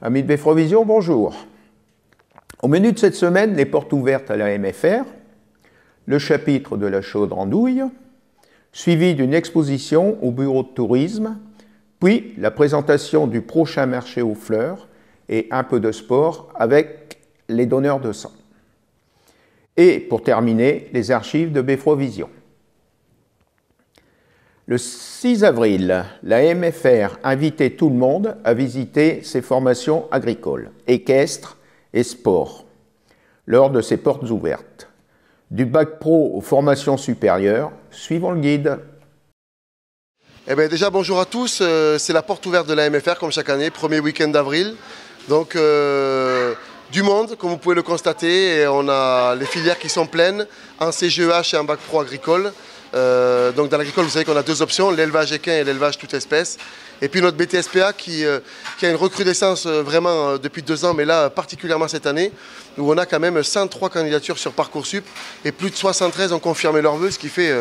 Amis de Beffrovision, bonjour. Au menu de cette semaine, les portes ouvertes à la MFR, le chapitre de la chaude andouille, suivi d'une exposition au bureau de tourisme, puis la présentation du prochain marché aux fleurs et un peu de sport avec les donneurs de sang. Et pour terminer, les archives de Beffrovision. Le 6 avril, la MFR invitait tout le monde à visiter ses formations agricoles, équestres et sport, lors de ses portes ouvertes. Du bac pro aux formations supérieures, suivons le guide. Eh bien, déjà, bonjour à tous. C'est la porte ouverte de la MFR, comme chaque année, premier week-end d'avril. Donc, du monde, comme vous pouvez le constater. Et on a les filières qui sont pleines, en CGEH et en bac pro agricole. Donc dans l'agricole, vous savez qu'on a deux options, l'élevage équin et l'élevage toute espèce. Et puis notre BTSPA qui a une recrudescence vraiment depuis 2 ans, mais là particulièrement cette année, où on a quand même 103 candidatures sur Parcoursup et plus de 73 ont confirmé leur vœu, ce qui fait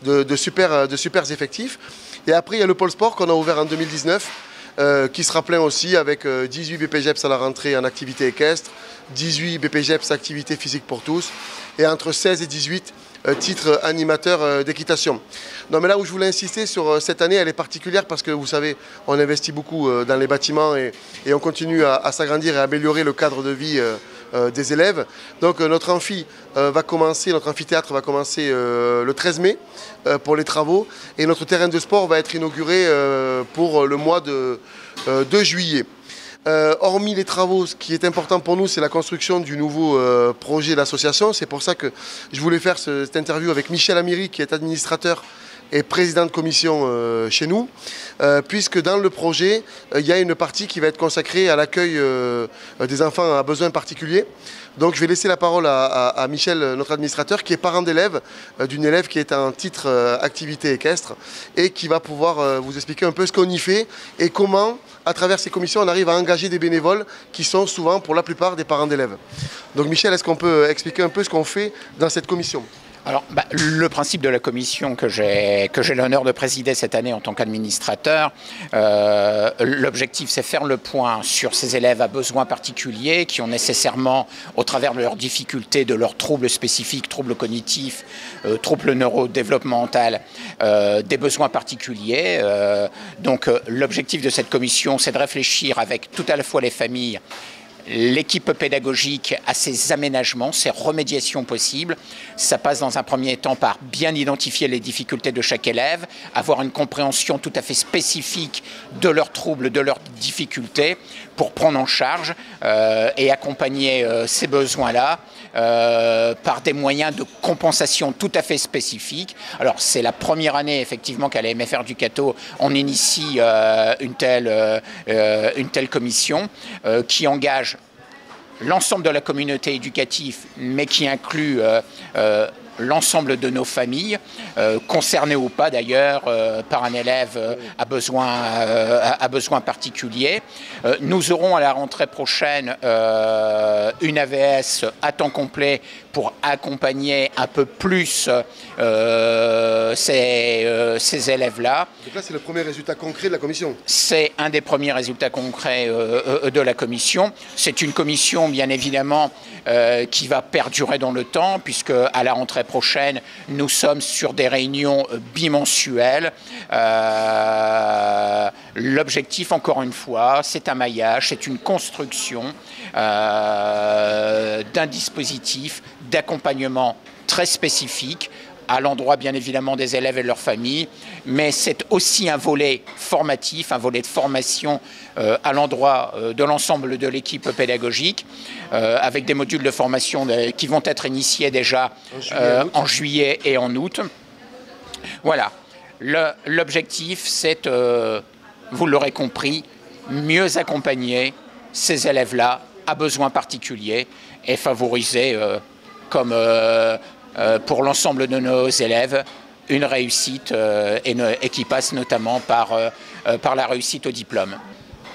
de super effectifs. Et après, il y a le pôle sport qu'on a ouvert en 2019, qui sera plein aussi avec 18 BPGEPS à la rentrée en activité équestre, 18 BPGEPS activité physique pour tous, et entre 16 et 18 titre animateur d'équitation. Non, mais là où je voulais insister sur cette année, elle est particulière parce que vous savez, on investit beaucoup dans les bâtiments et on continue à s'agrandir et à améliorer le cadre de vie des élèves. Donc notre amphithéâtre va commencer le 13 mai pour les travaux et notre terrain de sport va être inauguré pour le mois de juillet. Hormis les travaux, ce qui est important pour nous, c'est la construction du nouveau projet d'association. C'est pour ça que je voulais faire cette interview avec Michel Amiri, qui est administrateur et président de commission chez nous, puisque dans le projet, il y a une partie qui va être consacrée à l'accueil des enfants à besoins particuliers. Donc je vais laisser la parole à Michel, notre administrateur, qui est parent d'élève, d'une élève qui est en titre activité équestre et qui va pouvoir vous expliquer un peu ce qu'on y fait et comment, à travers ces commissions, on arrive à engager des bénévoles qui sont souvent, pour la plupart, des parents d'élèves. Donc Michel, est-ce qu'on peut expliquer un peu ce qu'on fait dans cette commission ? Alors, le principe de la commission que j'ai l'honneur de présider cette année en tant qu'administrateur, l'objectif c'est faire le point sur ces élèves à besoins particuliers qui ont nécessairement, au travers de leurs difficultés, de leurs troubles spécifiques, troubles cognitifs, troubles neurodéveloppementaux, des besoins particuliers. Donc l'objectif de cette commission c'est de réfléchir avec tout à la fois les familles, l'équipe pédagogique à ces aménagements, ces remédiations possibles. Ça passe dans un premier temps par bien identifier les difficultés de chaque élève, avoir une compréhension tout à fait spécifique de leurs troubles, de leurs difficultés, pour prendre en charge et accompagner ces besoins-là par des moyens de compensation tout à fait spécifiques. Alors c'est la première année effectivement qu'à la MFR du Cateau, on initie une telle commission qui engage l'ensemble de la communauté éducative, mais qui inclut l'ensemble de nos familles, concernées ou pas d'ailleurs par un élève à besoin particulier. Nous aurons à la rentrée prochaine une AVS à temps complet pour accompagner un peu plus ces élèves-là. Donc là, c'est le premier résultat concret de la commission. C'est un des premiers résultats concrets de la commission. C'est une commission, bien évidemment, qui va perdurer dans le temps, puisque à la rentrée prochaine, nous sommes sur des réunions bimensuelles. L'objectif, encore une fois, c'est un maillage, c'est une construction d'un dispositif d'accompagnement très spécifique à l'endroit bien évidemment des élèves et de leurs familles, mais c'est aussi un volet formatif, un volet de formation à l'endroit de l'ensemble de l'équipe pédagogique, avec des modules de formation qui vont être initiés déjà en juillet et en août. Voilà, l'objectif c'est, vous l'aurez compris, mieux accompagner ces élèves-là à besoins particuliers et favoriser, comme pour l'ensemble de nos élèves, une réussite et qui passe notamment par la réussite au diplôme.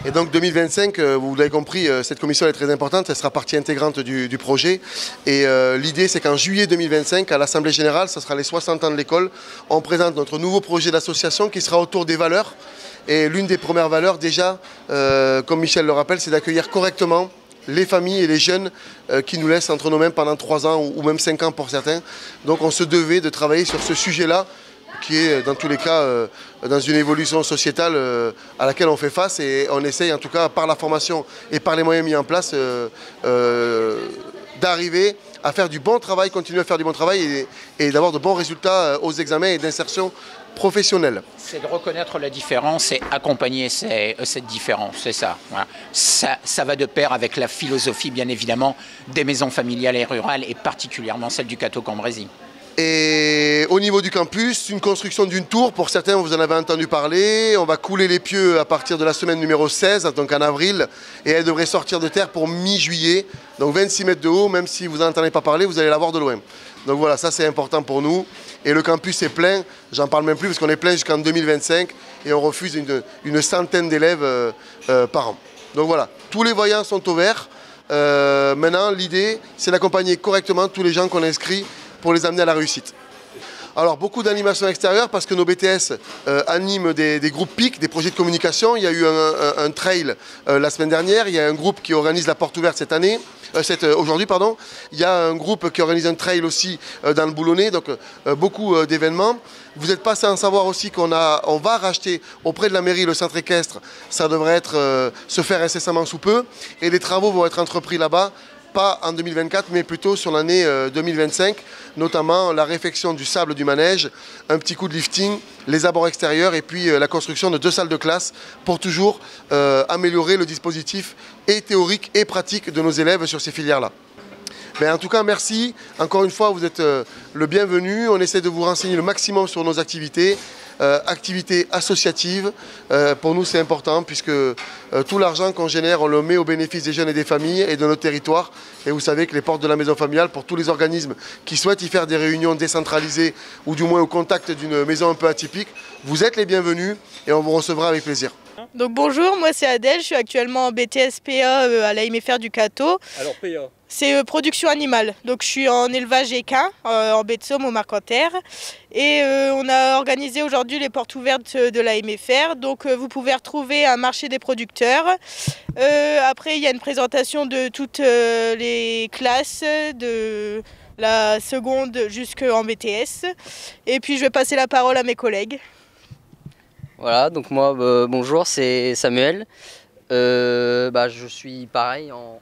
Et donc 2025, vous l'avez compris, cette commission est très importante, elle sera partie intégrante du projet. Et l'idée, c'est qu'en juillet 2025, à l'Assemblée Générale, ce sera les 60 ans de l'école, on présente notre nouveau projet d'association qui sera autour des valeurs Et l'une des premières valeurs déjà, comme Michel le rappelle, c'est d'accueillir correctement les familles et les jeunes qui nous laissent entre nos mains pendant 3 ans ou même 5 ans pour certains. Donc on se devait de travailler sur ce sujet-là, qui est dans tous les cas dans une évolution sociétale à laquelle on fait face, et on essaye en tout cas par la formation et par les moyens mis en place d'arriver à faire du bon travail, continuer à faire du bon travail et d'avoir de bons résultats aux examens et d'insertion professionnelle. C'est de reconnaître la différence et accompagner cette différence, c'est ça. Voilà. Ça va de pair avec la philosophie, bien évidemment, des maisons familiales et rurales, et particulièrement celle du Cateau-Cambrésis. Et au niveau du campus, une construction d'une tour, pour certains vous en avez entendu parler, on va couler les pieux à partir de la semaine numéro 16, donc en avril, et elle devrait sortir de terre pour mi-juillet, donc 26 mètres de haut, même si vous n'en entendez pas parler, vous allez la voir de loin. Donc voilà, ça c'est important pour nous, et le campus est plein, j'en parle même plus parce qu'on est plein jusqu'en 2025, et on refuse une centaine d'élèves par an. Donc voilà, tous les voyants sont au vert. Maintenant l'idée c'est d'accompagner correctement tous les gens qu'on inscrit pour les amener à la réussite. Alors beaucoup d'animations extérieures parce que nos BTS animent des groupes PIC, des projets de communication. Il y a eu un trail la semaine dernière, il y a un groupe qui organise la porte ouverte aujourd'hui. Il y a un groupe qui organise un trail aussi dans le Boulonnais, donc beaucoup d'événements. Vous n'êtes pas sans savoir aussi on va racheter auprès de la mairie le centre équestre. Ça devrait se faire incessamment sous peu, et les travaux vont être entrepris là-bas, pas en 2024, mais plutôt sur l'année 2025, notamment la réfection du sable du manège, un petit coup de lifting, les abords extérieurs et puis la construction de 2 salles de classe pour toujours améliorer le dispositif et théorique et pratique de nos élèves sur ces filières-là. Mais en tout cas, merci. Encore une fois, vous êtes le bienvenu. On essaie de vous renseigner le maximum sur nos activités. Activités associatives, pour nous c'est important puisque tout l'argent qu'on génère on le met au bénéfice des jeunes et des familles et de notre territoire, et vous savez que les portes de la maison familiale, pour tous les organismes qui souhaitent y faire des réunions décentralisées ou du moins au contact d'une maison un peu atypique, vous êtes les bienvenus et on vous recevra avec plaisir. Donc bonjour, moi c'est Adèle, je suis actuellement en BTS PA à l'AMFR du Cateau. Alors PA, c'est production animale, donc je suis en élevage équin, en baie de Somme au Marcanterre. Et on a organisé aujourd'hui les portes ouvertes de l'AMFR, donc vous pouvez retrouver un marché des producteurs. Après il y a une présentation de toutes les classes, de la seconde jusqu'en BTS. Et puis je vais passer la parole à mes collègues. Voilà, donc moi, bonjour, c'est Samuel. Je suis pareil en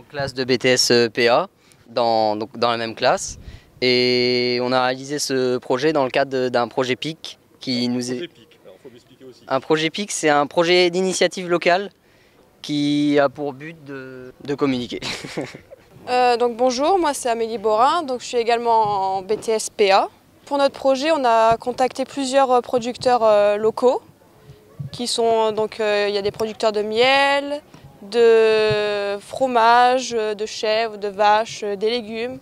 classe de BTS PA, dans la même classe. Et on a réalisé ce projet dans le cadre d'un projet PIC qui nous est... Alors, faut m'expliquer aussi. Un projet PIC, c'est un projet d'initiative locale qui a pour but de communiquer. Donc bonjour, moi c'est Amélie Borin, donc je suis également en BTS PA. Pour notre projet, on a contacté plusieurs producteurs locaux qui sont donc il y a des producteurs de miel, de fromage, de chèvre, de vache, des légumes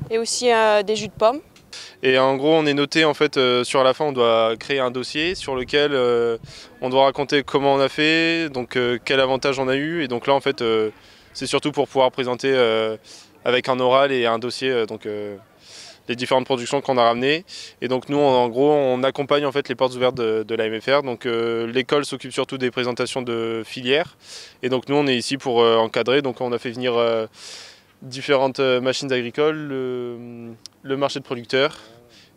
et aussi des jus de pommes. Et en gros, on est noté en fait sur la fin, on doit créer un dossier sur lequel on doit raconter comment on a fait, donc quel avantage on a eu. Et donc là, en fait, c'est surtout pour pouvoir présenter avec un oral et un dossier les différentes productions qu'on a ramenées. Et donc nous, en gros, on accompagne en fait les portes ouvertes de l'AMFR. Donc l'école s'occupe surtout des présentations de filières. Et donc nous, on est ici pour encadrer. Donc on a fait venir différentes machines agricoles, le marché de producteurs.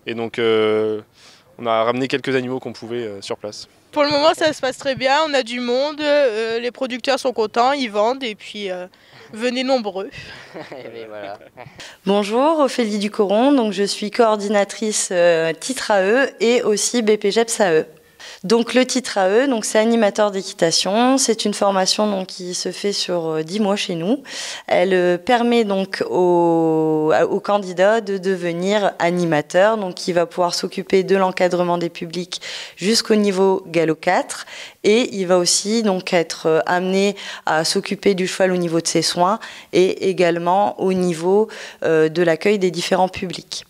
Et donc on a ramené quelques animaux qu'on pouvait sur place. Pour le moment, ça se passe très bien, on a du monde, les producteurs sont contents, ils vendent et puis venez nombreux. Voilà. Bonjour, Ophélie Ducoron, donc je suis coordinatrice titre AE et aussi BPGEPS AE. Donc le titre AE, donc c'est animateur d'équitation, c'est une formation donc, qui se fait sur 10 mois chez nous. Elle permet donc aux candidats de devenir animateur, donc qui va pouvoir s'occuper de l'encadrement des publics jusqu'au niveau galop 4 et il va aussi donc être amené à s'occuper du cheval au niveau de ses soins et également au niveau de l'accueil des différents publics.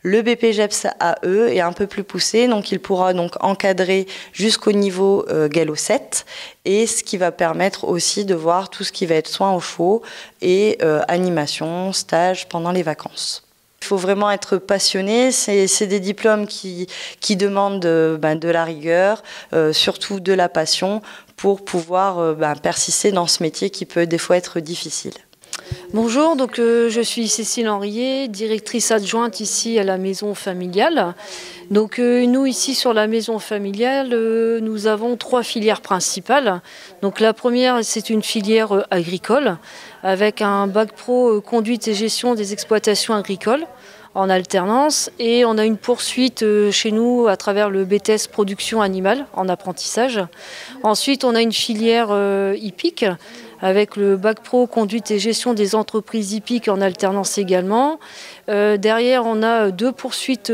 Le BPGEPS AE est un peu plus poussé, donc il pourra donc encadrer jusqu'au niveau galop 7, et ce qui va permettre aussi de voir tout ce qui va être soins aux chevaux et animation, stage pendant les vacances. Il faut vraiment être passionné. C'est des diplômes qui demandent de la rigueur, surtout de la passion, pour pouvoir persister dans ce métier qui peut des fois être difficile. Bonjour, donc je suis Cécile Henriet, directrice adjointe ici à la maison familiale. Donc nous ici sur la maison familiale, nous avons 3 filières principales. Donc la première, c'est une filière agricole avec un bac pro conduite et gestion des exploitations agricoles en alternance, et on a une poursuite chez nous à travers le BTS production animale en apprentissage. Ensuite, on a une filière hippique avec le bac pro conduite et gestion des entreprises hippiques en alternance également. Derrière, on a 2 poursuites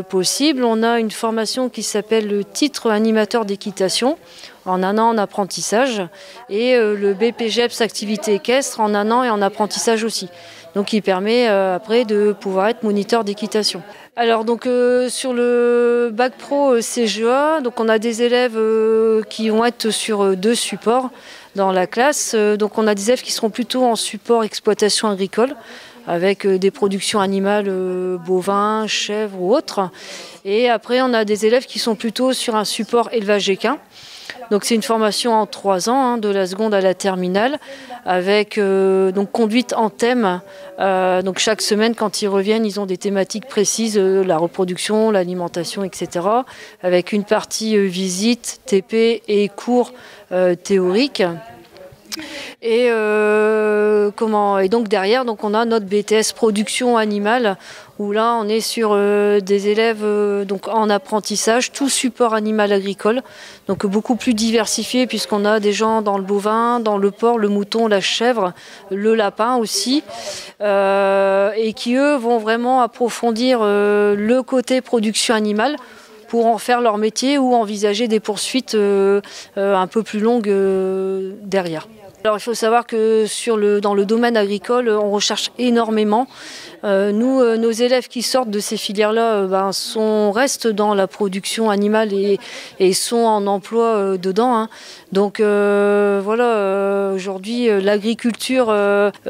possibles. On a une formation qui s'appelle le titre animateur d'équitation en 1 an en apprentissage, et le BPGEPS activité équestre en 1 an et en apprentissage aussi. Donc il permet après de pouvoir être moniteur d'équitation. Alors donc sur le bac pro CGA, donc on a des élèves qui vont être sur 2 supports dans la classe. Donc on a des élèves qui seront plutôt en support exploitation agricole, avec des productions animales, bovins, chèvres ou autres. Et après on a des élèves qui sont plutôt sur un support élevage équin. Donc c'est une formation en 3 ans, de la seconde à la terminale, avec donc conduite en thème. Donc chaque semaine, quand ils reviennent, ils ont des thématiques précises, la reproduction, l'alimentation, etc. Avec une partie visite, TP et cours théoriques. Et donc derrière, donc on a notre BTS production animale, où là on est sur des élèves donc en apprentissage, tout support animal agricole, donc beaucoup plus diversifié, puisqu'on a des gens dans le bovin, dans le porc, le mouton, la chèvre, le lapin aussi, et qui eux vont vraiment approfondir le côté production animale pour en faire leur métier ou envisager des poursuites un peu plus longues derrière. Alors il faut savoir que dans le domaine agricole, on recherche énormément. Nos élèves qui sortent de ces filières-là restent dans la production animale et sont en emploi dedans. Donc aujourd'hui l'agriculture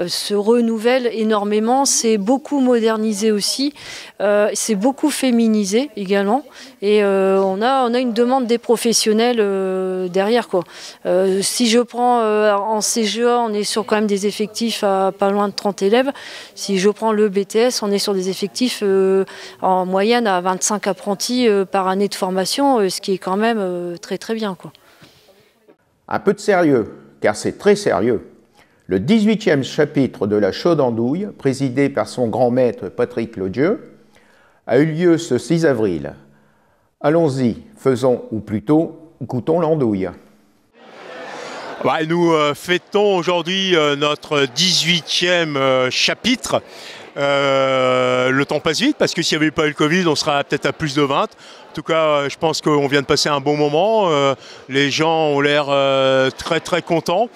se renouvelle énormément, c'est beaucoup modernisé aussi, c'est beaucoup féminisé également, et on a une demande des professionnels derrière, quoi. Si je prends en CGA, on est sur quand même des effectifs à pas loin de 30 élèves. Si je prends le BTS, on est sur des effectifs en moyenne à 25 apprentis par année de formation, ce qui est quand même très très bien, quoi. Un peu de sérieux, car c'est très sérieux. Le 18e chapitre de la Chaude Andouille, présidé par son grand maître Patrick Lodieu, a eu lieu ce 6 avril. Allons-y, faisons, ou plutôt, goûtons l'andouille. Nous fêtons aujourd'hui notre 18e chapitre. Le temps passe vite, parce que s'il n'y avait pas eu le Covid, on sera peut-être à plus de 20. En tout cas, je pense qu'on vient de passer un bon moment. Les gens ont l'air très très contents.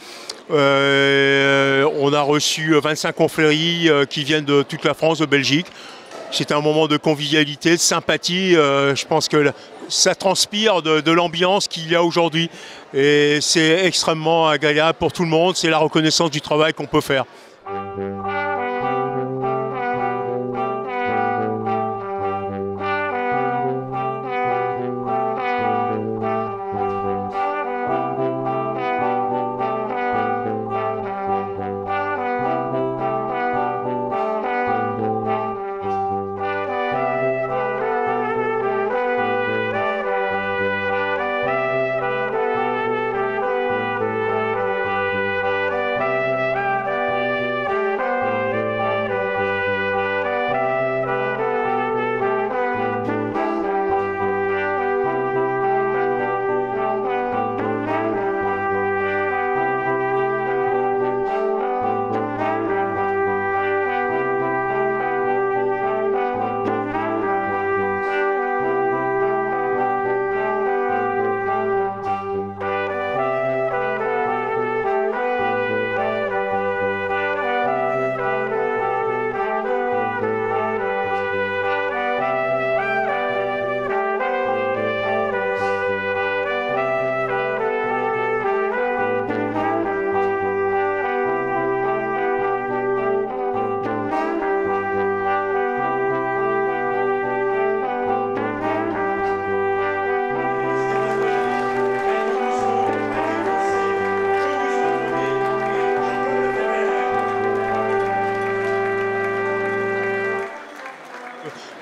On a reçu 25 confréries qui viennent de toute la France, de Belgique. C'était un moment de convivialité, de sympathie. Je pense que ça transpire de l'ambiance qu'il y a aujourd'hui. Et c'est extrêmement agréable pour tout le monde. C'est la reconnaissance du travail qu'on peut faire.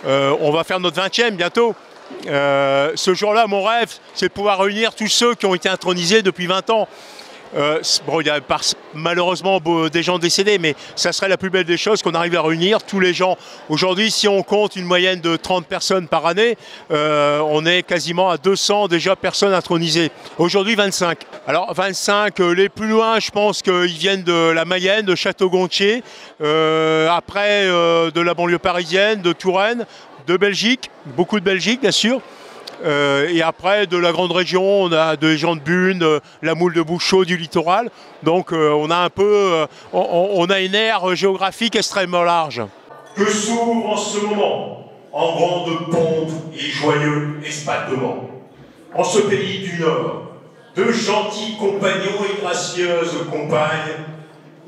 On va faire notre 20e bientôt. Ce jour-là, mon rêve, c'est de pouvoir réunir tous ceux qui ont été intronisés depuis 20 ans. Bon, il y a malheureusement des gens décédés, mais ça serait la plus belle des choses qu'on arrive à réunir tous les gens. Aujourd'hui, si on compte une moyenne de 30 personnes par année, on est quasiment à 200 déjà personnes intronisées. Aujourd'hui, 25. Alors 25, les plus loin, je pense qu'ils viennent de la Mayenne, de Château-Gontier, après de la banlieue parisienne, de Touraine, de Belgique, beaucoup de Belgique bien sûr. Et après, de la grande région, on a des gens de Bune, la Moule de Bouchot, du littoral. Donc on a un peu, on a une aire géographique extrêmement large. Que s'ouvre en ce moment, en grande pompe et joyeux espattement, en ce pays du Nord, de gentils compagnons et gracieuses compagnes,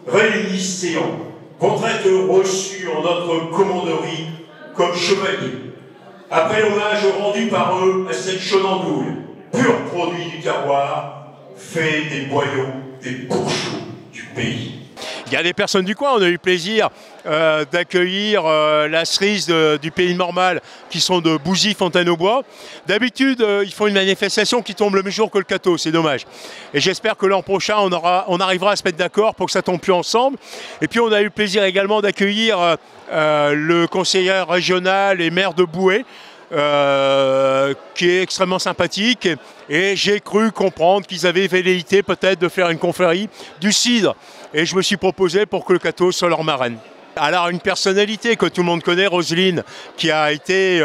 réunis séants, vont être reçus en notre commanderie comme chevaliers. Après l'hommage rendu par eux à cette chaude andouille, pur produit du terroir, fait des boyaux, des bourgeois du pays. Il y a des personnes du coin, on a eu plaisir d'accueillir la cerise du Pays Normal qui sont de Bouzy, Fontaine-au-Bois. D'habitude, ils font une manifestation qui tombe le même jour que le Cateau, c'est dommage. Et j'espère que l'an prochain, on arrivera à se mettre d'accord pour que ça tombe plus ensemble. Et puis on a eu le plaisir également d'accueillir le conseiller régional et maire de Boué, qui est extrêmement sympathique, et j'ai cru comprendre qu'ils avaient velléité peut-être de faire une confrérie du cidre, et je me suis proposé pour que le Cateau soit leur marraine. Alors une personnalité que tout le monde connaît, Roselyne, qui a été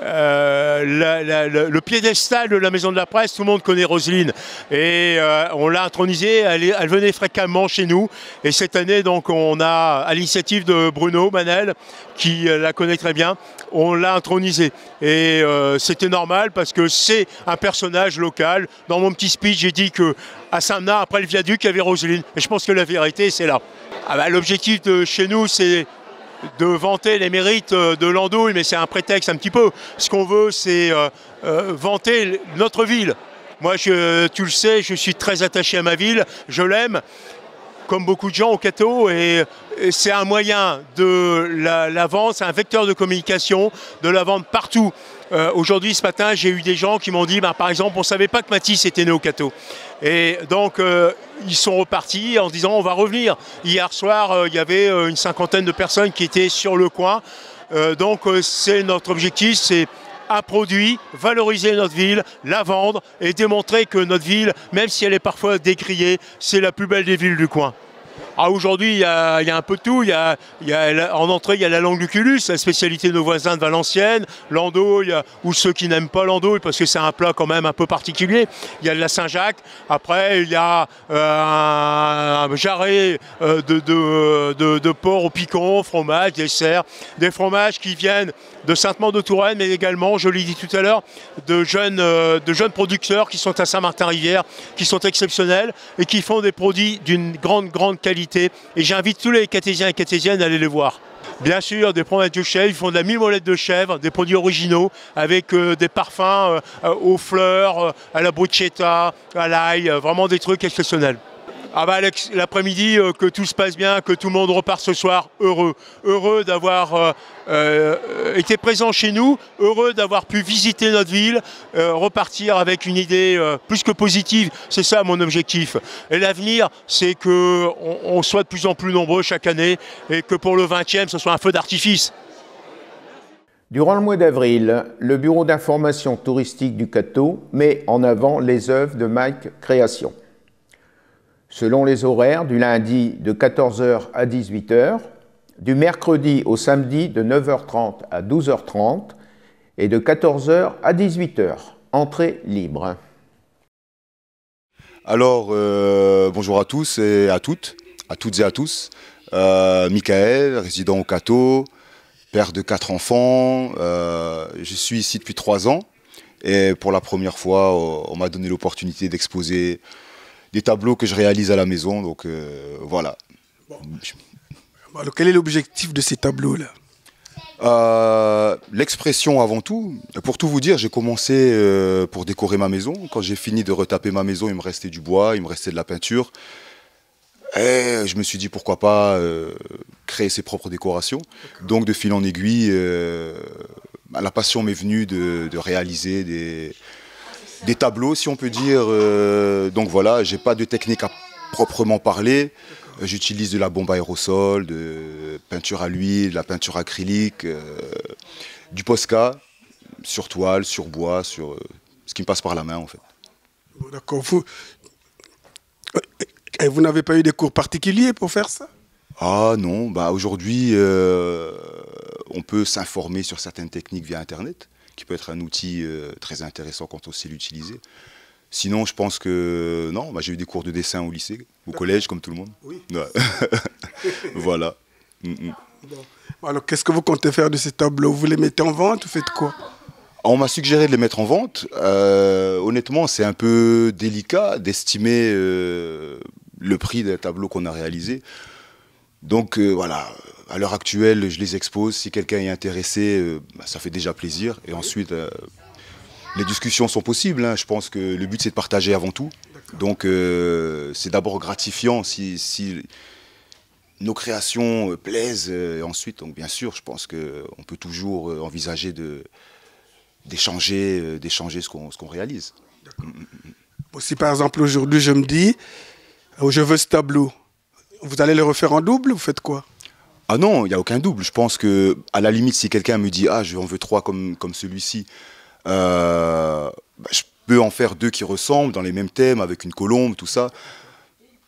le piédestal de la Maison de la Presse, tout le monde connaît Roselyne. Et on l'a intronisée, elle venait fréquemment chez nous. Et cette année, donc, on a, à l'initiative de Bruno Manel, qui la connaît très bien, on l'a intronisée. Et c'était normal parce que c'est un personnage local. Dans mon petit speech, j'ai dit qu'à Saint-Menard, après le viaduc, il y avait Roselyne. Et je pense que la vérité, c'est là. Ah bah, l'objectif de chez nous, c'est de vanter les mérites de l'andouille, mais c'est un prétexte un petit peu. Ce qu'on veut, c'est vanter notre ville. Moi, tu le sais, je suis très attaché à ma ville, je l'aime, comme beaucoup de gens au Cateau, et c'est un moyen de la vendre, c'est un vecteur de communication, de la vendre partout. Aujourd'hui, ce matin, j'ai eu des gens qui m'ont dit, par exemple, on ne savait pas que Matisse était né au Cateau. Et donc, ils sont repartis en se disant, on va revenir. Hier soir, il y avait une cinquantaine de personnes qui étaient sur le coin. Donc, c'est notre objectif, c'est un produit, valoriser notre ville, la vendre et démontrer que notre ville, même si elle est parfois décriée, c'est la plus belle des villes du coin. Ah, aujourd'hui, il y a un peu de tout. En entrée, il y a la languculus, la spécialité de nos voisins de Valenciennes, l'andouille, ou ceux qui n'aiment pas l'andouille, parce que c'est un plat quand même un peu particulier. Il y a de la Saint-Jacques. Après, il y a un jarret de porc au picon, fromage, dessert. Des fromages qui viennent de Sainte-Maure-de-Touraine, mais également, je l'ai dit tout à l'heure, de jeunes producteurs qui sont à Saint-Martin-Rivière, qui sont exceptionnels et qui font des produits d'une grande qualité. Et j'invite tous les Catésiens et Catésiennes à aller les voir. Bien sûr, des fromages de chèvre, ils font de la mimolette de chèvre, des produits originaux, avec des parfums aux fleurs, à la bruschetta, à l'ail, vraiment des trucs exceptionnels. Ah bah, l'après-midi, que tout se passe bien, que tout le monde repart ce soir heureux. Heureux d'avoir été présent chez nous, heureux d'avoir pu visiter notre ville, repartir avec une idée plus que positive. C'est ça mon objectif. Et l'avenir, c'est qu'on soit de plus en plus nombreux chaque année et que pour le 20e, ce soit un feu d'artifice. Durant le mois d'avril, le Bureau d'information touristique du Cateau met en avant les œuvres de Mike Création. Selon les horaires, du lundi de 14 h à 18 h, du mercredi au samedi de 9 h 30 à 12 h 30 et de 14 h à 18 h. Entrée libre. Alors, bonjour à tous et à toutes et à tous. Michael, résident au Cateau, père de 4 enfants. Je suis ici depuis 3 ans et pour la première fois, on m'a donné l'opportunité d'exposer des tableaux que je réalise à la maison, donc voilà. Bon. Alors, quel est l'objectif de ces tableaux-là? L'expression avant tout. Pour tout vous dire, j'ai commencé pour décorer ma maison. Quand j'ai fini de retaper ma maison, il me restait du bois, il me restait de la peinture. Et je me suis dit pourquoi pas créer ses propres décorations. Donc de fil en aiguille, la passion m'est venue de réaliser des tableaux, si on peut dire. Donc voilà, j'ai pas de technique à proprement parler. J'utilise de la bombe aérosol, de peinture à l'huile, de la peinture acrylique, du Posca, sur toile, sur bois, sur ce qui me passe par la main en fait. Bon, d'accord. Vous n'avez pas eu des cours particuliers pour faire ça? Ah non, bah aujourd'hui on peut s'informer sur certaines techniques via Internet, qui peut être un outil très intéressant quand on sait l'utiliser. Sinon, je pense que non, bah, j'ai eu des cours de dessin au lycée, au collège, comme tout le monde. Oui. Ouais. Voilà. Bon. Alors, qu'est-ce que vous comptez faire de ces tableaux? Vous les mettez en vente? Vous faites quoi? On m'a suggéré de les mettre en vente. Honnêtement, c'est un peu délicat d'estimer le prix des tableaux qu'on a réalisés. Donc voilà, à l'heure actuelle, je les expose. Si quelqu'un est intéressé, bah, ça fait déjà plaisir. Et ensuite, les discussions sont possibles. Hein. Je pense que le but, c'est de partager avant tout. Donc c'est d'abord gratifiant si nos créations plaisent. Et ensuite, donc, bien sûr, je pense qu'on peut toujours envisager d'échanger ce qu'on réalise. Bon, si par exemple aujourd'hui je me dis, je veux ce tableau, vous allez le refaire en double, vous faites quoi? Ah non, il n'y a aucun double. Je pense que à la limite, si quelqu'un me dit, ah, j'en veux 3 comme celui-ci, bah, je peux en faire 2 qui ressemblent dans les mêmes thèmes, avec une colombe, tout ça.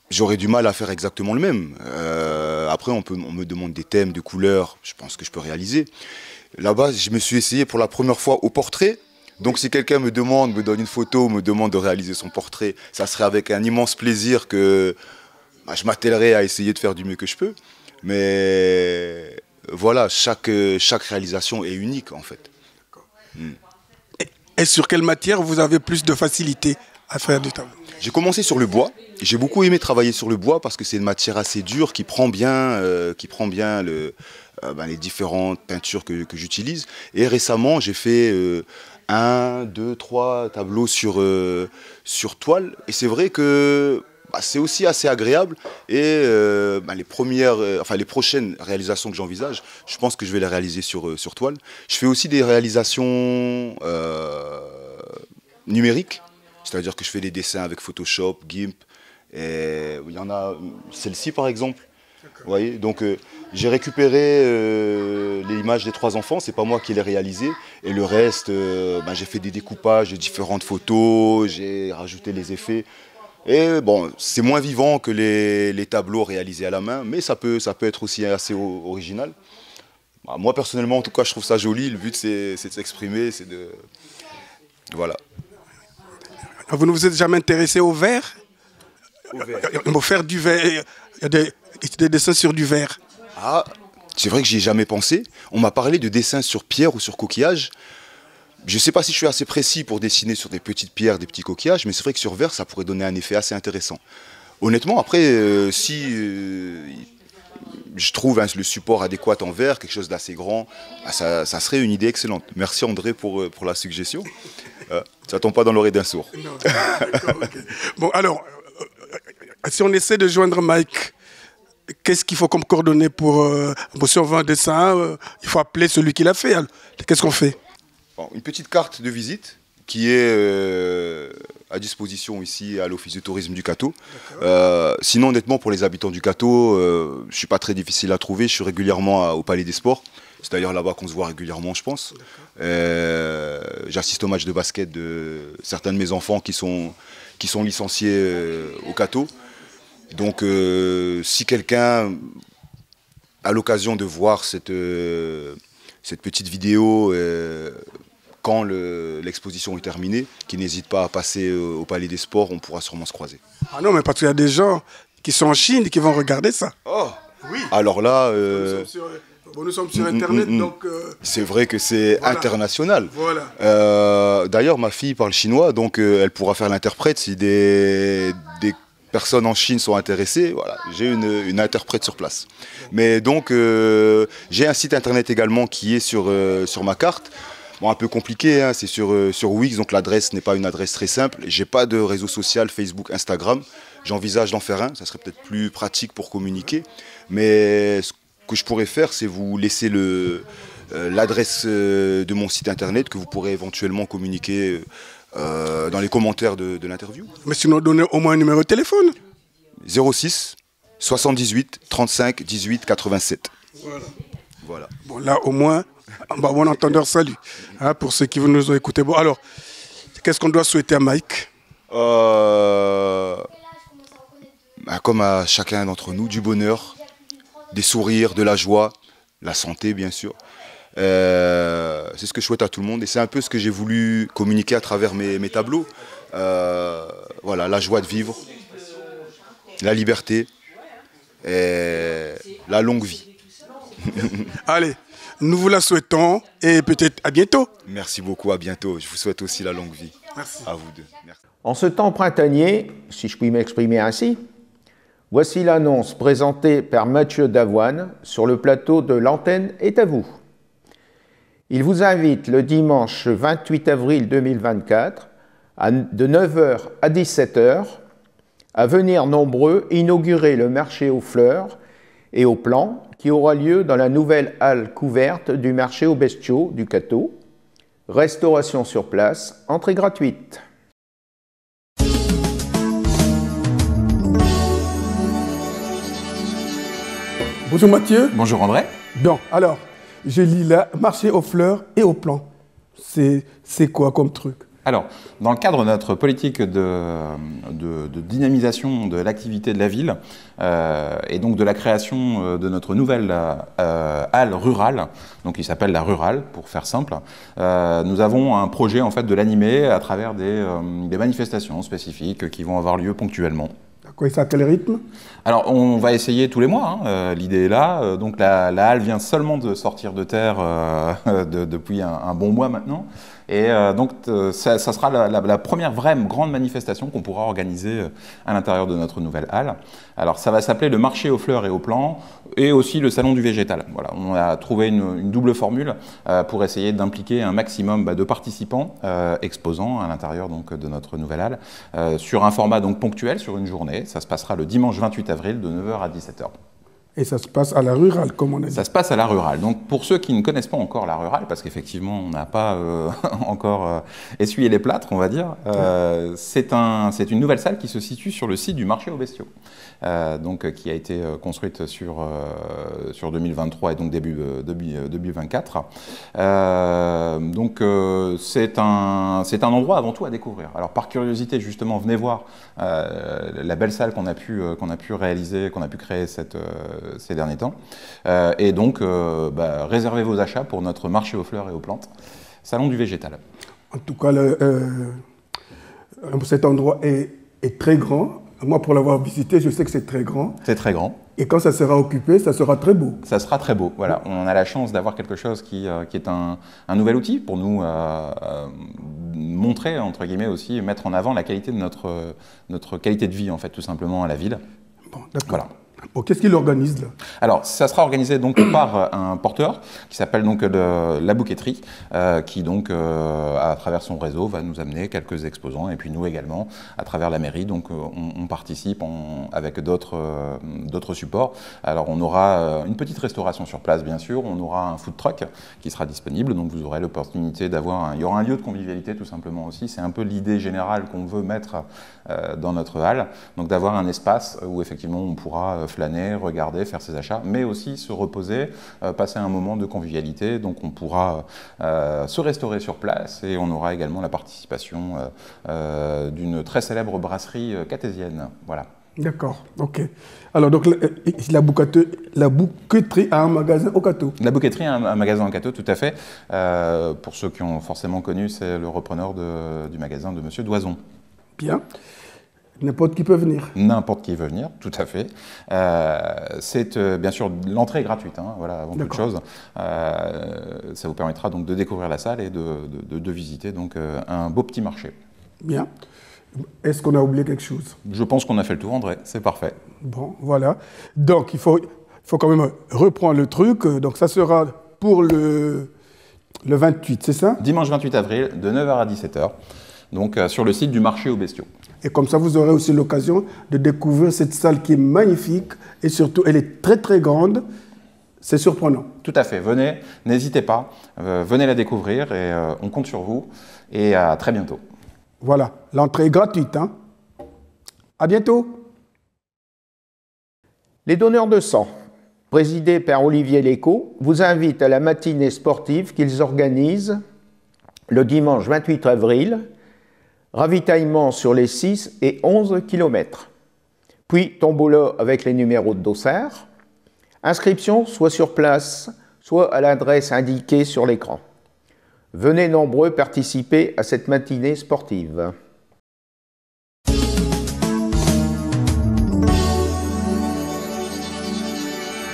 J'aurais du mal à faire exactement le même. Après, on me demande des thèmes, de couleurs, je pense que je peux réaliser. Là-bas, je me suis essayé pour la première fois au portrait. Donc si quelqu'un me donne une photo, me demande de réaliser son portrait, ça serait avec un immense plaisir que bah, je m'attellerai à essayer de faire du mieux que je peux. Mais voilà, chaque réalisation est unique en fait. Et sur quelle matière vous avez plus de facilité à faire du tableau? J'ai commencé sur le bois. J'ai beaucoup aimé travailler sur le bois parce que c'est une matière assez dure qui prend bien les différentes peintures que j'utilise. Et récemment, j'ai fait 1, 2, 3 tableaux sur toile. Et c'est vrai que bah, c'est aussi assez agréable. Et les prochaines réalisations que j'envisage, je pense que je vais les réaliser sur toile. Je fais aussi des réalisations numériques. C'est-à-dire que je fais des dessins avec Photoshop, GIMP. Et il y en a celle-ci par exemple. Vous voyez, donc j'ai récupéré les images des 3 enfants, c'est pas moi qui les ai réalisées. Et le reste, j'ai fait des découpages de différentes photos, j'ai rajouté les effets. Et bon, c'est moins vivant que les tableaux réalisés à la main, mais ça peut être aussi assez original. Bah, moi personnellement, en tout cas, je trouve ça joli. Le but, c'est de s'exprimer, c'est de... Voilà. Vous ne vous êtes jamais intéressé au verre? Au faire du verre, il y a des dessins sur du verre. Ah, c'est vrai que j'y ai jamais pensé. On m'a parlé de dessins sur pierre ou sur coquillage. Je ne sais pas si je suis assez précis pour dessiner sur des petites pierres, des petits coquillages, mais c'est vrai que sur verre, ça pourrait donner un effet assez intéressant. Honnêtement, après, je trouve le support adéquat en verre, quelque chose d'assez grand, ça serait une idée excellente. Merci André pour la suggestion. Ça tombe pas dans l'oreille d'un sourd. Non, d'accord, okay. Bon, alors, si on essaie de joindre Mike, qu'est-ce qu'il faut comme coordonnées pour si on veut un dessin, il faut appeler celui qui l'a fait. Qu'est-ce qu'on fait? Bon, une petite carte de visite qui est à disposition ici à l'Office du tourisme du Cateau. Sinon, honnêtement, pour les habitants du Cateau, je ne suis pas très difficile à trouver. Je suis régulièrement au Palais des Sports. C'est d'ailleurs là-bas qu'on se voit régulièrement, je pense. J'assiste au match de basket de certains de mes enfants qui sont licenciés au Cateau. Donc, si quelqu'un a l'occasion de voir cette petite vidéo quand l'exposition est terminée, qui n'hésite pas à passer au Palais des Sports, on pourra sûrement se croiser. Ah non, mais parce qu'il y a des gens qui sont en Chine et qui vont regarder ça. Oh oui. Alors là... nous sommes sur Internet, donc... C'est vrai que c'est voilà. International. Voilà. D'ailleurs, ma fille parle chinois, donc elle pourra faire l'interprète si des personnes en Chine sont intéressées. Voilà, j'ai une interprète sur place. Mais donc, j'ai un site Internet également qui est sur ma carte. Bon, un peu compliqué, hein, c'est sur Wix, donc l'adresse n'est pas une adresse très simple. J'ai pas de réseau social, Facebook, Instagram. J'envisage d'en faire un, ça serait peut-être plus pratique pour communiquer. Mais ce que je pourrais faire, c'est vous laisser l'adresse de mon site internet que vous pourrez éventuellement communiquer dans les commentaires de l'interview. Mais sinon, donnez au moins un numéro de téléphone. 06 78 35 18 87. Voilà. Bon, là, au moins, bon entendeur, salut. Hein, pour ceux qui nous ont écoutés. Bon, alors, qu'est-ce qu'on doit souhaiter à Mike? Comme à chacun d'entre nous, du bonheur, des sourires, de la joie, la santé, bien sûr. C'est ce que je souhaite à tout le monde et c'est un peu ce que j'ai voulu communiquer à travers mes tableaux. Voilà, la joie de vivre, la liberté et la longue vie. Allez, nous vous la souhaitons et peut-être à bientôt. Merci beaucoup, à bientôt. Je vous souhaite aussi la longue vie. Merci. À vous deux. Merci. En ce temps printanier, si je puis m'exprimer ainsi, voici l'annonce présentée par Mathieu Davoine sur le plateau de L'Antenne est à vous. Il vous invite le dimanche 28 avril 2024 de 9h à 17h à venir nombreux inaugurer le marché aux fleurs et aux plants qui aura lieu dans la nouvelle halle couverte du marché aux bestiaux du Cateau. Restauration sur place, entrée gratuite. Bonjour Mathieu. Bonjour André. Bon, alors, je lis là, marché aux fleurs et aux plants. C'est quoi comme truc? Alors, dans le cadre de notre politique de dynamisation de l'activité de la ville et donc de la création de notre nouvelle halle rurale, donc qui s'appelle la Rurale pour faire simple, nous avons un projet en fait de l'animer à travers des manifestations spécifiques qui vont avoir lieu ponctuellement. D'accord, et ça à quel rythme? Alors, on va essayer tous les mois, hein, l'idée est là. Donc, la halle vient seulement de sortir de terre depuis un bon mois maintenant. Et donc, ça sera la première vraie grande manifestation qu'on pourra organiser à l'intérieur de notre nouvelle halle. Alors, ça va s'appeler le marché aux fleurs et aux plants et aussi le salon du végétal. Voilà, on a trouvé une double formule pour essayer d'impliquer un maximum de participants exposants à l'intérieur donc de notre nouvelle halle sur un format donc ponctuel sur une journée. Ça se passera le dimanche 28 avril de 9h à 17h. Et ça se passe à la Rurale, comme on a dit. Ça se passe à la Rurale. Donc pour ceux qui ne connaissent pas encore la Rurale, parce qu'effectivement on n'a pas encore essuyé les plâtres, on va dire, c'est une nouvelle salle qui se situe sur le site du marché aux bestiaux, donc qui a été construite sur 2023 et donc début 2024. Donc c'est un endroit avant tout à découvrir. Alors par curiosité justement, venez voir la belle salle qu'on a pu réaliser, qu'on a pu créer ces derniers temps. Et donc, réservez vos achats pour notre marché aux fleurs et aux plantes, salon du végétal. En tout cas, cet endroit est très grand. Moi, pour l'avoir visité, je sais que c'est très grand. C'est très grand. Et quand ça sera occupé, ça sera très beau. Ça sera très beau, voilà. On a la chance d'avoir quelque chose qui est un nouvel outil pour nous montrer, entre guillemets aussi, mettre en avant la qualité de notre qualité de vie, en fait, tout simplement à la ville. Bon, d'accord. Voilà. Bon, qu'est-ce qu'il organise là? Alors, ça sera organisé donc par un porteur qui s'appelle donc La Bouquetterie, qui donc, à travers son réseau, va nous amener quelques exposants et puis nous également, à travers la mairie, donc on participe avec d'autres supports. Alors, on aura une petite restauration sur place, bien sûr, on aura un food truck qui sera disponible, donc vous aurez l'opportunité d'avoir, il y aura un lieu de convivialité tout simplement aussi, c'est un peu l'idée générale qu'on veut mettre dans notre halle, donc d'avoir un espace où effectivement on pourra flâner, regarder, faire ses achats, mais aussi se reposer, passer un moment de convivialité. Donc on pourra se restaurer sur place et on aura également la participation d'une très célèbre brasserie catésienne. Voilà. D'accord, ok. Alors donc la bouquetterie a un magasin au Cateau. La bouquetterie a un magasin au Cateau, tout à fait. Pour ceux qui ont forcément connu, c'est le repreneur du magasin de Monsieur Doison. Bien. N'importe qui peut venir. N'importe qui veut venir, tout à fait. C'est bien sûr l'entrée est gratuite, hein, voilà, avant toute chose. Ça vous permettra donc de découvrir la salle et de visiter donc un beau petit marché. Bien. Est-ce qu'on a oublié quelque chose? Je pense qu'on a fait le tour, André. C'est parfait. Bon, voilà. Donc il faut quand même reprendre le truc. Donc ça sera pour le 28, c'est ça? Dimanche 28 avril, de 9h à 17h. Donc sur le site du marché aux bestiaux. Et comme ça, vous aurez aussi l'occasion de découvrir cette salle qui est magnifique et surtout, elle est très très grande. C'est surprenant. Tout à fait. Venez, n'hésitez pas. Venez la découvrir et on compte sur vous. Et à très bientôt. Voilà, l'entrée est gratuite. Hein. À bientôt. Les donneurs de sang, présidés par Olivier Lécaud, vous invitent à la matinée sportive qu'ils organisent le dimanche 28 avril, ravitaillement sur les 6 et 11 km. Puis tombola avec les numéros de dossard. Inscription soit sur place, soit à l'adresse indiquée sur l'écran. Venez nombreux participer à cette matinée sportive.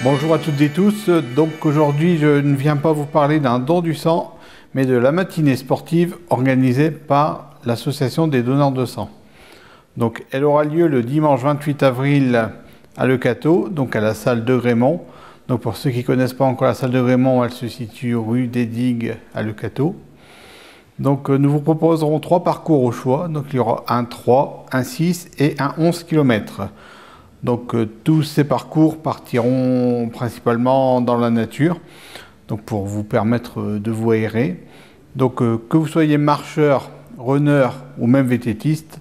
Bonjour à toutes et tous. Donc aujourd'hui, je ne viens pas vous parler d'un don du sang, mais de la matinée sportive organisée par l'association des donneurs de sang. Donc elle aura lieu le dimanche 28 avril à Le Cateau, donc à la salle de Grémont. Donc pour ceux qui ne connaissent pas encore la salle de Grémont, elle se situe rue des Digues à Le Cateau. Donc nous vous proposerons 3 parcours au choix. Donc il y aura un 3, un 6 et un 11 km. Donc tous ces parcours partiront principalement dans la nature, donc pour vous permettre de vous aérer. Donc que vous soyez marcheur, runner ou même vététiste,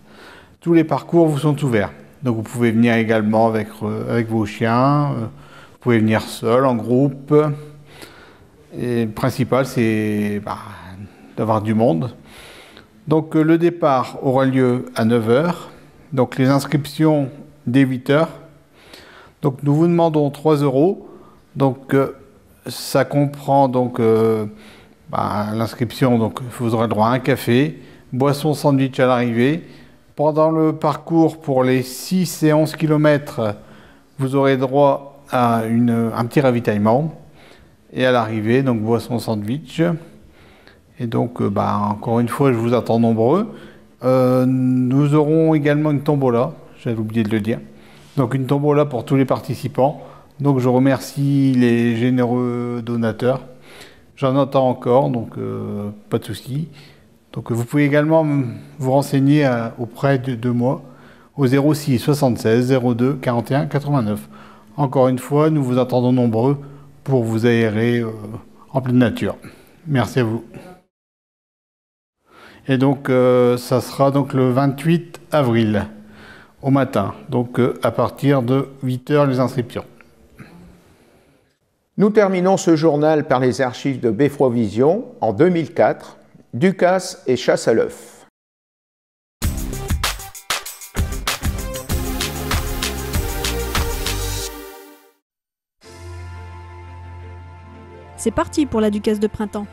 tous les parcours vous sont ouverts. Donc vous pouvez venir également avec vos chiens, vous pouvez venir seul, en groupe. Et le principal c'est d'avoir du monde. Donc le départ aura lieu à 9 h. Donc les inscriptions dès 8 h. Donc nous vous demandons 3 €. Donc ça comprend donc l'inscription, donc vous aurez droit à un café, boisson sandwich à l'arrivée. Pendant le parcours pour les 6 et 11 km, vous aurez droit à un petit ravitaillement. Et à l'arrivée, donc boisson sandwich. Et donc encore une fois, je vous attends nombreux. Nous aurons également une tombola. J'avais oublié de le dire. Donc une tombola pour tous les participants. Donc je remercie les généreux donateurs. J'en attends encore, donc pas de souci. Donc vous pouvez également vous renseigner auprès de moi au 06 76 02 41 89. Encore une fois, nous vous attendons nombreux pour vous aérer en pleine nature. Merci à vous. Et donc ça sera donc le 28 avril. Au matin, donc à partir de 8 h les inscriptions. Nous terminons ce journal par les archives de Beffroi Vision en 2004, Ducasse et chasse à l'œuf. C'est parti pour la Ducasse de printemps.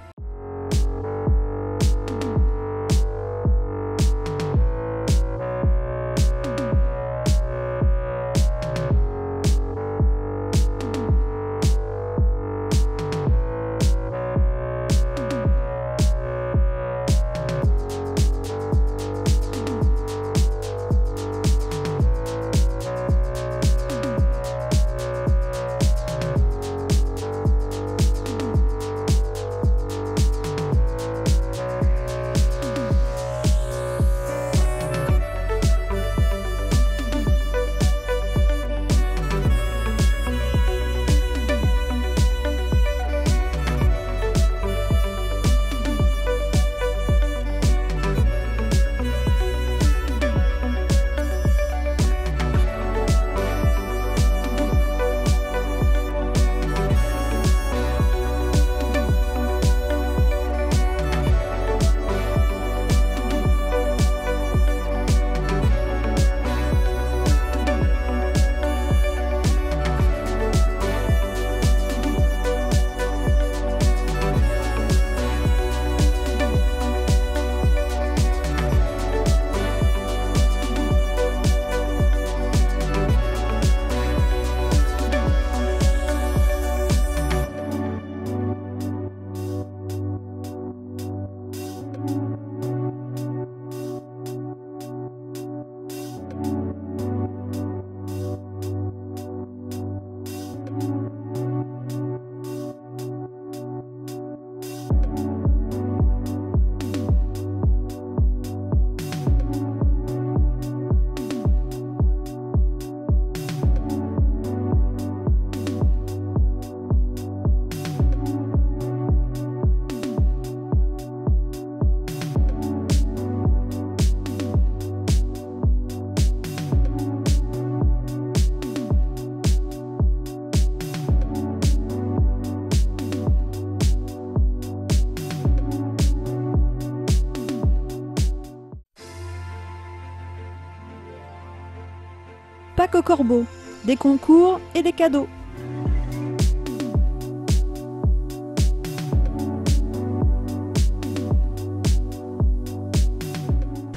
Bac au corbeau, des concours et des cadeaux.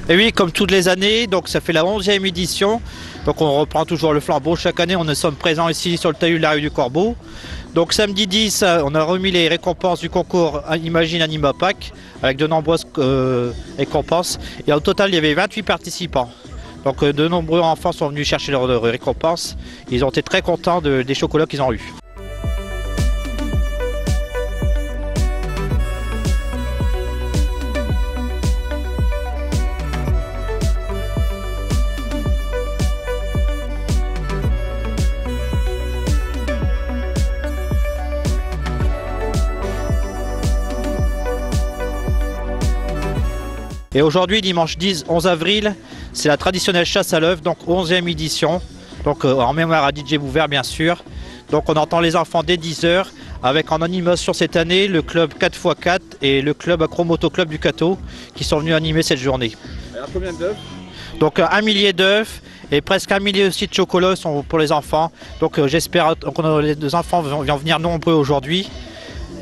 Et oui, comme toutes les années, donc ça fait la 11e édition. Donc on reprend toujours le flambeau. Chaque année, on sommes présents ici sur le talus de la rue du Corbeau. Donc samedi 10, on a remis les récompenses du concours Imagine Anima Pack avec de nombreuses récompenses. Et au total, il y avait 28 participants. Donc de nombreux enfants sont venus chercher leurs récompenses. Ils ont été très contents des chocolats qu'ils ont eus. Et aujourd'hui, dimanche 11 avril, c'est la traditionnelle chasse à l'œuf, donc 11e édition, donc en mémoire à DJ Bouvert bien sûr. Donc on entend les enfants dès 10 h avec en animation cette année le club 4x4 et le club Acromoto Club du Cateau qui sont venus animer cette journée. Alors combien d'œufs? Donc 1 millier d'œufs et presque 1 millier aussi de chocolats sont pour les enfants. Donc j'espère que les enfants vont venir nombreux aujourd'hui.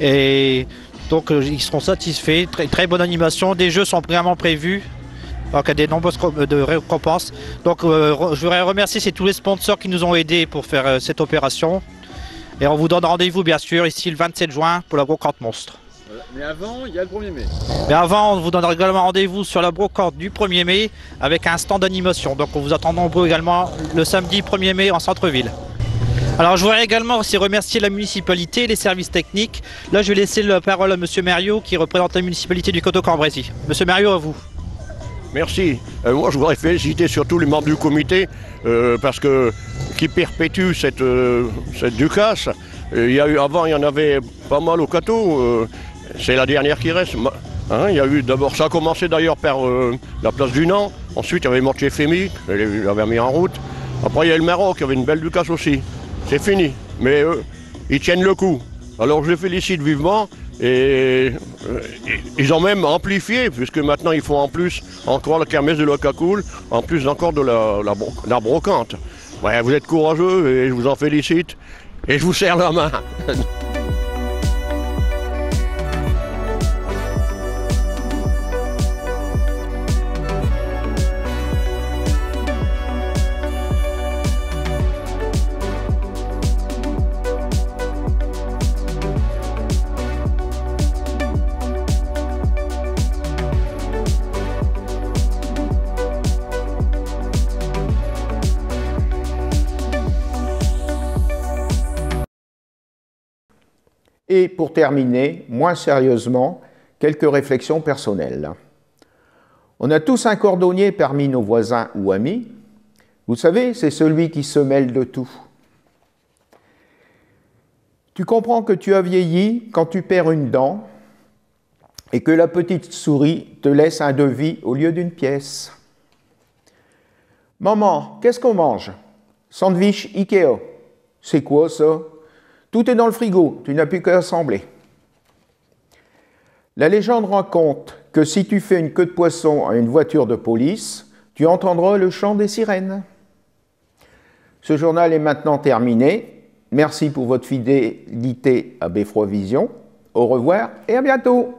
Et donc ils seront satisfaits, très bonne animation, des jeux sont vraiment prévus, donc il y a des nombreuses récompenses. Donc je voudrais remercier tous les sponsors qui nous ont aidés pour faire cette opération. Et on vous donne rendez-vous bien sûr ici le 27 juin pour la brocante monstre. Voilà. Mais avant, il y a le 1er mai. Mais avant, on vous donne également rendez-vous sur la brocante du 1er mai avec un stand d'animation. Donc on vous attend nombreux également le samedi 1er mai en centre-ville. Alors je voudrais également aussi remercier la municipalité et les services techniques. Là je vais laisser la parole à Monsieur Mériot qui représente la municipalité du Coteau-Cambrésis. Monsieur Mériot, à vous. Merci. Moi je voudrais féliciter surtout les membres du comité parce que qui perpétuent cette Ducasse. Avant il y en avait pas mal au Cateau. C'est la dernière qui reste. Hein, il y a eu d'abord, ça a commencé d'ailleurs par la place du Nant. Ensuite il y avait Mortier Fémy, il avait mis en route. Après il y a le Maroc, il y avait une belle Ducasse aussi. C'est fini, mais ils tiennent le coup. Alors je les félicite vivement et ils ont même amplifié, puisque maintenant ils font en plus encore la kermesse de la Cacoule, en plus encore de la brocante. Ouais, vous êtes courageux et je vous en félicite et je vous serre la main. Et pour terminer, moins sérieusement, quelques réflexions personnelles. On a tous un cordonnier parmi nos voisins ou amis. Vous savez, c'est celui qui se mêle de tout. Tu comprends que tu as vieilli quand tu perds une dent et que la petite souris te laisse un devis au lieu d'une pièce. Maman, qu'est-ce qu'on mange? Sandwich Ikea. C'est quoi ça? Tout est dans le frigo, tu n'as plus qu'à assembler. La légende raconte que si tu fais une queue de poisson à une voiture de police, tu entendras le chant des sirènes. Ce journal est maintenant terminé. Merci pour votre fidélité à Beffroi Vision. Au revoir et à bientôt.